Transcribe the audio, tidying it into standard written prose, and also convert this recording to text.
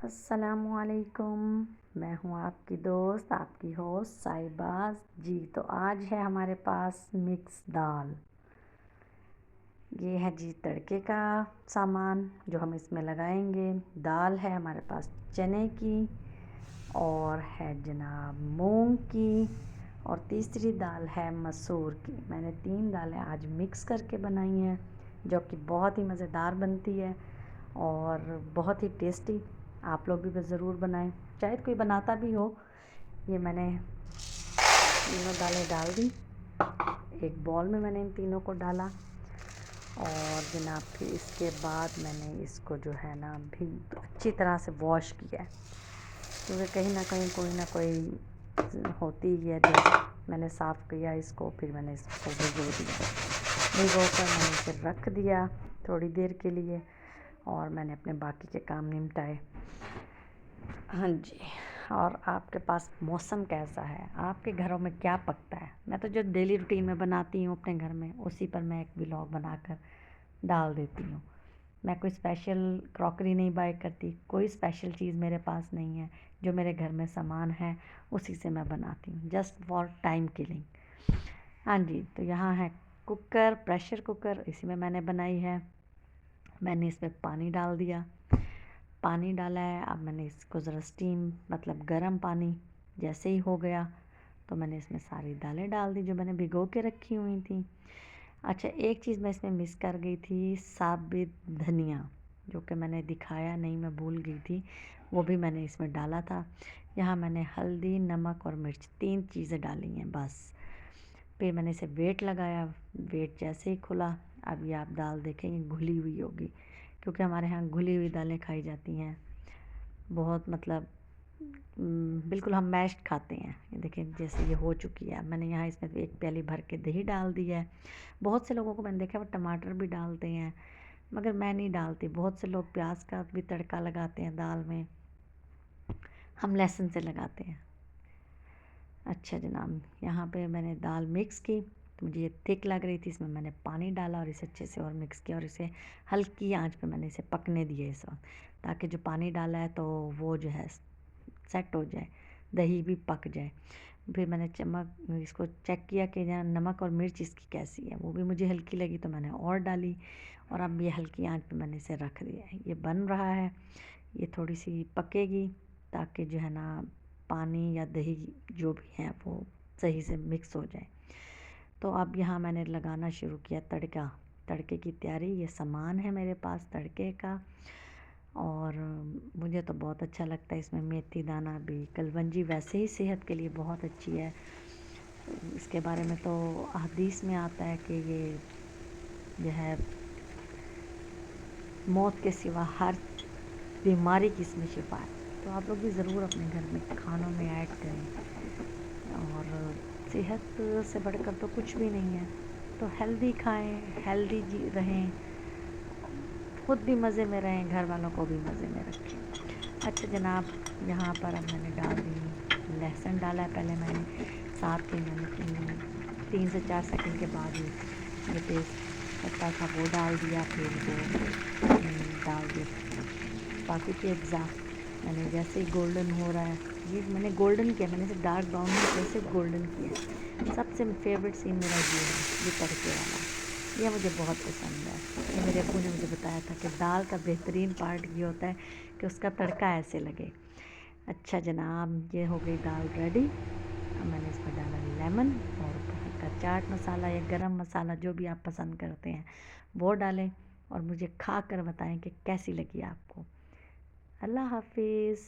अस्सलामुअलैकुम। मैं हूँ आपकी दोस्त, आपकी होस्ट साहिबा जी। तो आज है हमारे पास मिक्स दाल। ये है जी तड़के का सामान जो हम इसमें लगाएंगे। दाल है हमारे पास चने की, और है जनाब मूंग की, और तीसरी दाल है मसूर की। मैंने 3 दालें आज मिक्स करके बनाई हैं, जो कि बहुत ही मज़ेदार बनती है और बहुत ही टेस्टी। आप लोग भी ज़रूर बनाएं, शायद कोई बनाता भी हो। ये मैंने तीनों दालें डाल दी, एक बॉल में मैंने इन तीनों को डाला। और जनाब फिर इसके बाद मैंने इसको जो है ना भी अच्छी तरह से वॉश किया है, क्योंकि कहीं ना कहीं कोई ना कोई होती है। जो मैंने साफ़ किया इसको, फिर मैंने इसको भिगो दिया। भिगो कर मैंने इसे रख दिया थोड़ी देर के लिए, और मैंने अपने बाकी के काम निपटाए। हाँ जी। और आपके पास मौसम कैसा है? आपके घरों में क्या पकता है? मैं तो जो डेली रूटीन में बनाती हूँ अपने घर में, उसी पर मैं एक व्लॉग बनाकर डाल देती हूँ। मैं कोई स्पेशल क्रॉकरी नहीं बाय करती, कोई स्पेशल चीज़ मेरे पास नहीं है। जो मेरे घर में सामान है उसी से मैं बनाती हूँ, जस्ट फॉर टाइम किलिंग। हाँ जी। तो यहाँ है कुकर, प्रेशर कुकर, इसी में मैंने बनाई है। मैंने इसमें पानी डाल दिया, पानी डाला है। अब मैंने इसको ज़रा स्टीम मतलब गर्म पानी जैसे ही हो गया तो मैंने इसमें सारी दालें डाल दी जो मैंने भिगो के रखी हुई थी। अच्छा, एक चीज़ मैं इसमें मिस कर गई थी, साबित धनिया, जो कि मैंने दिखाया नहीं, मैं भूल गई थी, वो भी मैंने इसमें डाला था। यहाँ मैंने हल्दी, नमक और मिर्च 3 चीज़ें डाली हैं बस। फिर मैंने इसे वेट लगाया, वेट जैसे ही खुला, अब ये आप दाल देखेंगे घुली हुई होगी, क्योंकि हमारे यहाँ घुली हुई दालें खाई जाती हैं बहुत, मतलब बिल्कुल हम मैश्ड खाते हैं। ये देखें जैसे ये हो चुकी है। मैंने यहाँ इसमें 1 प्याली भर के दही डाल दी है। बहुत से लोगों को मैंने देखा वो टमाटर भी डालते हैं, मगर मैं नहीं डालती। बहुत से लोग प्याज का भी तड़का लगाते हैं दाल में, हम लहसुन से लगाते हैं। अच्छा जनाब, यहाँ पे मैंने दाल मिक्स की तो मुझे ये थिक लग रही थी, इसमें मैंने पानी डाला और इसे अच्छे से और मिक्स किया, और इसे हल्की आंच पे मैंने इसे पकने दिया इस वक्त, ताकि जो पानी डाला है तो वो जो है सेट हो जाए, दही भी पक जाए। फिर मैंने इसको चेक किया कि जहाँ नमक और मिर्च इसकी कैसी है, वो भी मुझे हल्की लगी तो मैंने और डाली, और अब ये हल्की आंच पे मैंने इसे रख दिया है। ये बन रहा है, ये थोड़ी सी पकेगी ताकि जो है ना पानी या दही जो भी है वो सही से मिक्स हो जाए। तो अब यहाँ मैंने लगाना शुरू किया तड़का, तड़के की तैयारी। ये सामान है मेरे पास तड़के का, और मुझे तो बहुत अच्छा लगता है इसमें मेथी दाना भी। कलवंजी वैसे ही सेहत के लिए बहुत अच्छी है, इसके बारे में तो हदीस में आता है कि ये जो है मौत के सिवा हर बीमारी की इसमें शिफा है। तो आप लोग भी ज़रूर अपने घर में खानों में ऐड करें, और सेहत से बढ़कर तो कुछ भी नहीं है। तो हेल्दी खाएं, हेल्दी जी रहें, खुद भी मज़े में रहें, घर वालों को भी मज़े में रखें। अच्छा जनाब, यहाँ पर अब मैंने डाल दी, लहसुन डाला है पहले मैंने, साथ ही मैंने 3 से 4 सेकंड के बाद ही जो तेज़ पत्ता था वो डाल दिया, फिर वो डाल दिया बाकी के अज्जा। मैंने जैसे ही गोल्डन हो रहा है, ये मैंने गोल्डन किया, मैंने इसे डार्क ब्राउन में जैसे गोल्डन किया। सबसे फेवरेट सीन मेरा ये तड़के वाला, ये मुझे बहुत पसंद है। ये मेरे अब्बू ने मुझे बताया था कि दाल का बेहतरीन पार्ट ये होता है कि उसका तड़का ऐसे लगे। अच्छा जनाब, ये हो गई दाल रेडी। अब मैंने इसमें डाला लेमन, और हल्का चाट मसाला या गरम मसाला जो भी आप पसंद करते हैं वो डालें, और मुझे खा कर बताएं कि कैसी लगी आपको। अल्लाह हाफिज़।